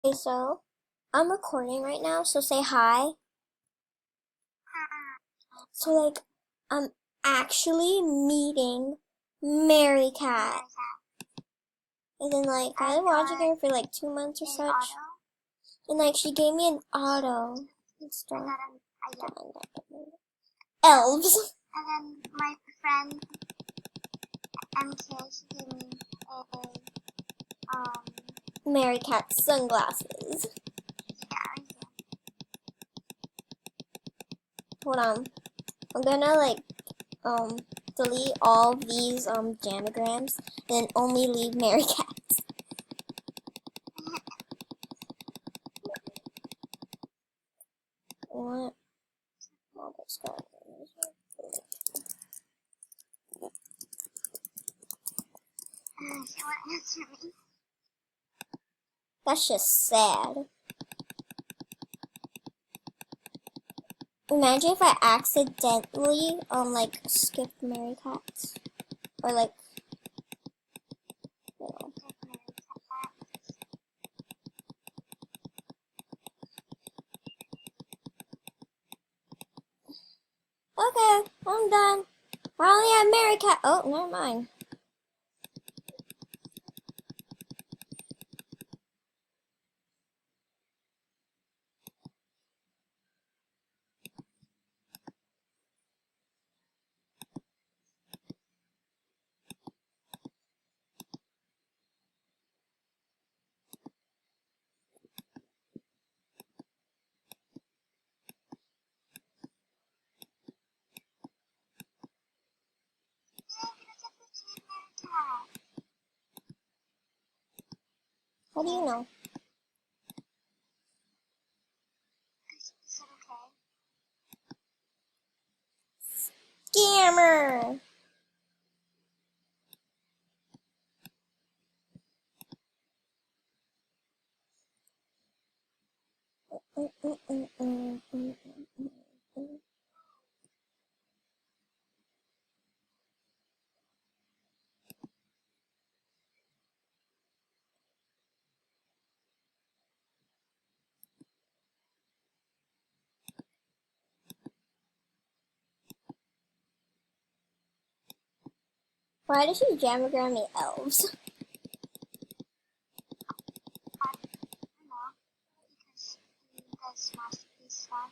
Okay, so I'm recording right now, so say hi. So I'm actually meeting Merrycat. And then I've been watching her for 2 months or such. And she gave me an auto and stuff. Elves. And then my friend MK, she gave me a Merrycat sunglasses. yeah, Hold on. I'm gonna delete all these janagrams and then only leave Merrycat. What? Oh, that's good. she won't answer me. That's just sad. Imagine if I accidentally skipped Merrycat. Or you know. Okay, I'm done. I only have Merrycat. Oh, never mind. How do you know? Is it okay? Scammer! Why does she jamagram me elves? I don't know. Because he does masterpiece stuff.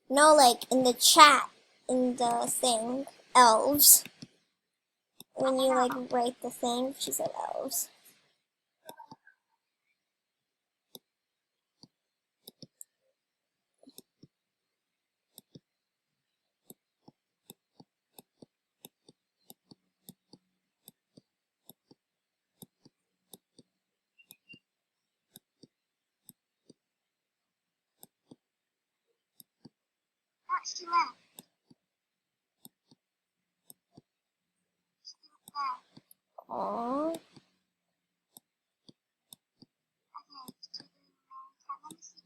No, in the chat, in the thing, elves. When you write the thing, she said elves. Oh, she left. She left. Aww. Okay, let me see.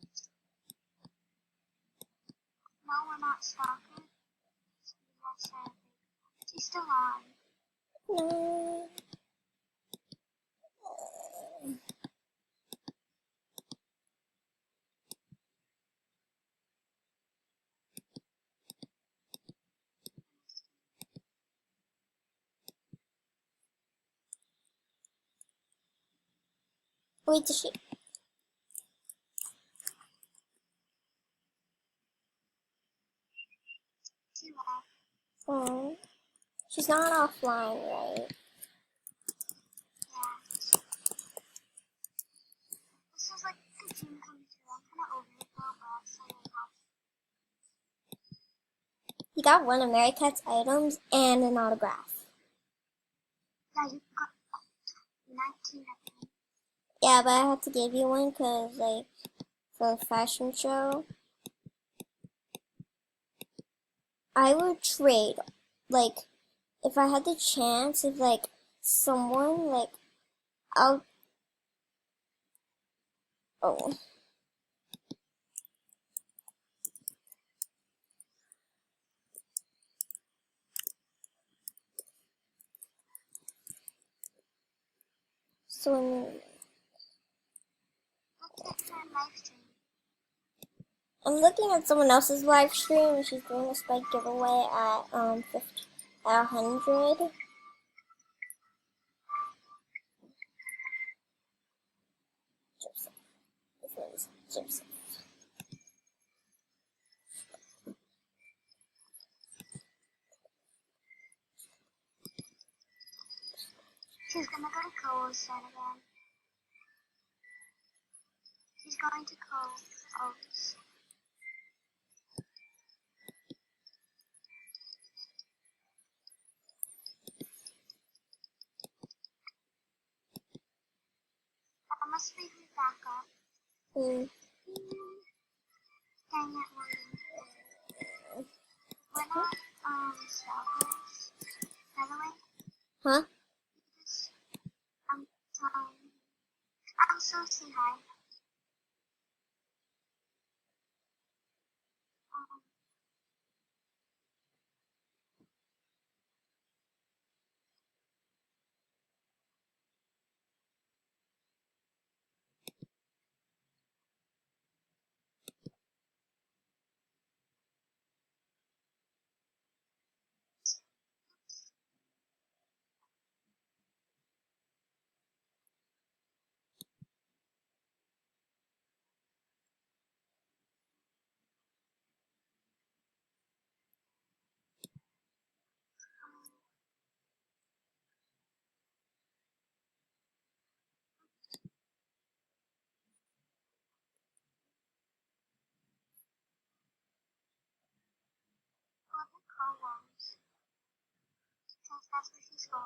No, we're not stalking. She's still on. No. Wait, does she? She left. Oh, she's not offline, right? Yeah. This was like a dream come true. I'm kind of over it though, but I'm so You got one of Merrycat's items and an autograph. yeah, you got 19 I think. Yeah, but I had to give you one because, for the fashion show, I would trade. If I had the chance, if, someone, I'll. Oh. So Look at her live stream. I'm looking at someone else's live stream, and she's doing a spike giveaway at 100. Gypsum. This one's Gypsum. She's gonna go to Cole's again. She's going to Cole's. I must leave you back up. Dang it, William. We're not, stalkers. By the way, Huh? just, also say hi. Go to Cole's. Because that's where she's going.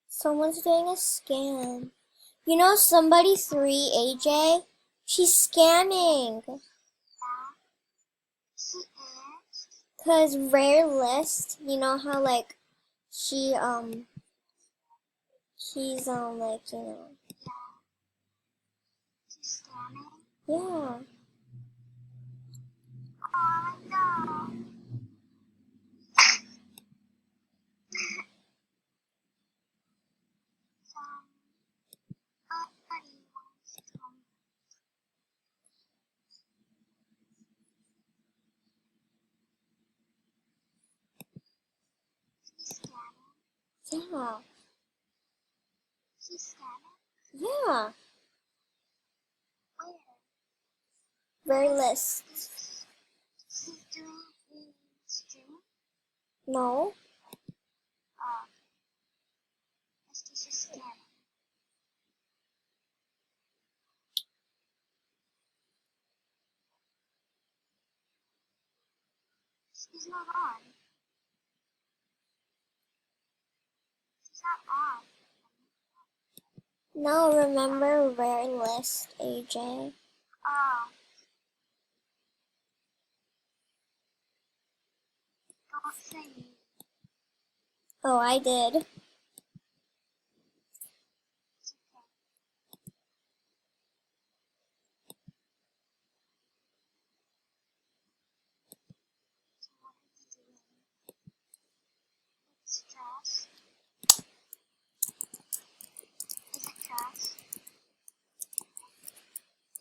Someone's doing a scam. You know, somebody 3AJ? She's scamming. Yeah. She is. Cause rare list, you know how like she's like, you know. Yeah. She's scamming. Yeah. Oh no. Buddy wants to come. She's scamming. Yeah. She's scamming. Yeah. Where? Rare list. She's doing a stream. No. She's just scamming. She's not on. She's not on. No, remember rare list, AJ. Oh. Don't say me. Oh, I did. It's okay. So what are you doing? It's stress. Is it trust?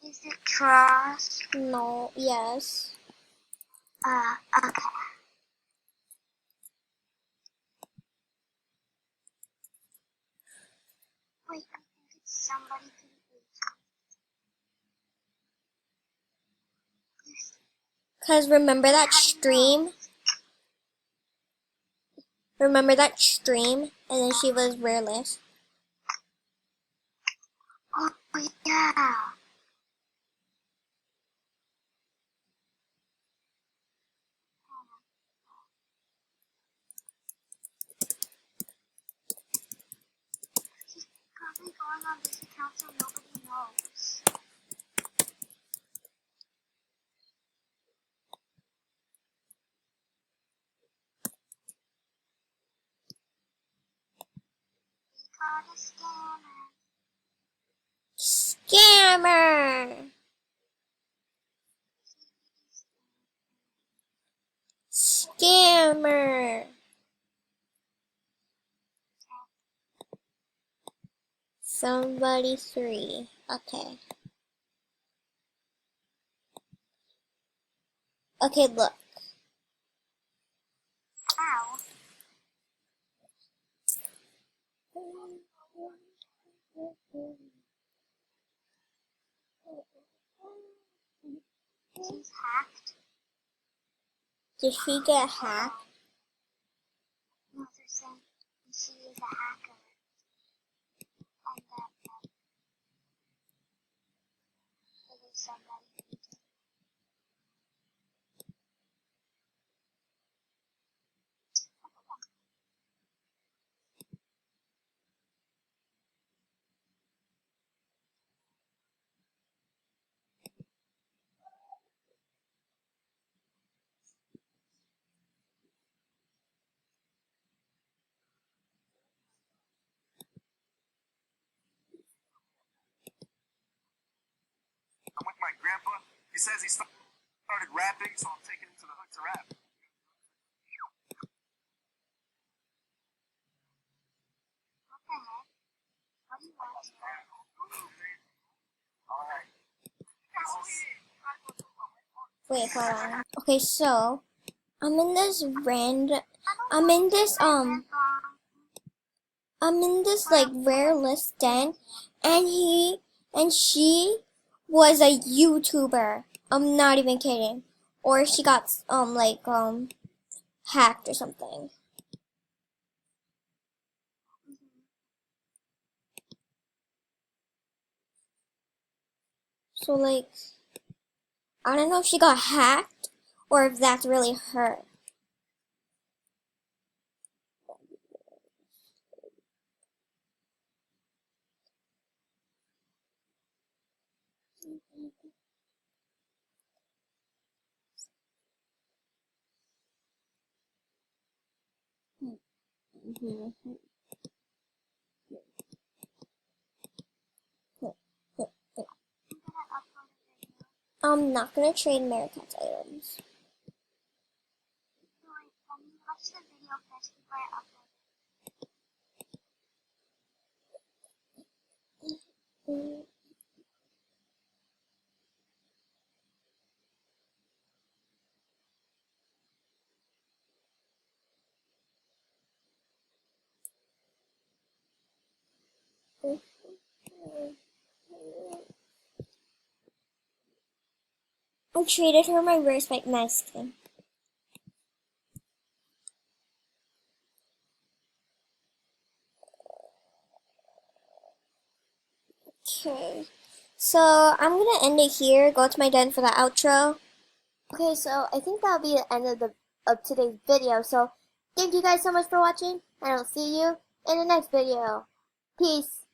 Is it trust? No, yes. Okay. Wait, somebody to the agent. Cause remember that stream? Remember that stream? And then she was rareless. Oh, yeah. She's probably going on this account so nobody knows. We got a scammer. Scammer! Scammer! Somebody 3. Okay. Okay, look. Ow. She's hacked. Did she get hacked? No, they're saying she is a hacker. And that it is somebody who did. I'm with my grandpa. He says he started rapping, so I'm taking him to the hood to rap. What the heck? What do you want? All right. Wait, hold on. Okay, so I'm in this I'm in this like rare list den, and she was a YouTuber. I'm not even kidding. Or she got hacked or something. So like I don't know if she got hacked or if that's really her. I'm not gonna trade Merrycat's items. Wait, let me watch the video first before I upload it. I traded her my rare spike nice skin. Okay, so I'm gonna end it here. Go to my den for the outro. Okay, so I think that'll be the end of today's video. So thank you guys so much for watching, and I'll see you in the next video. Peace.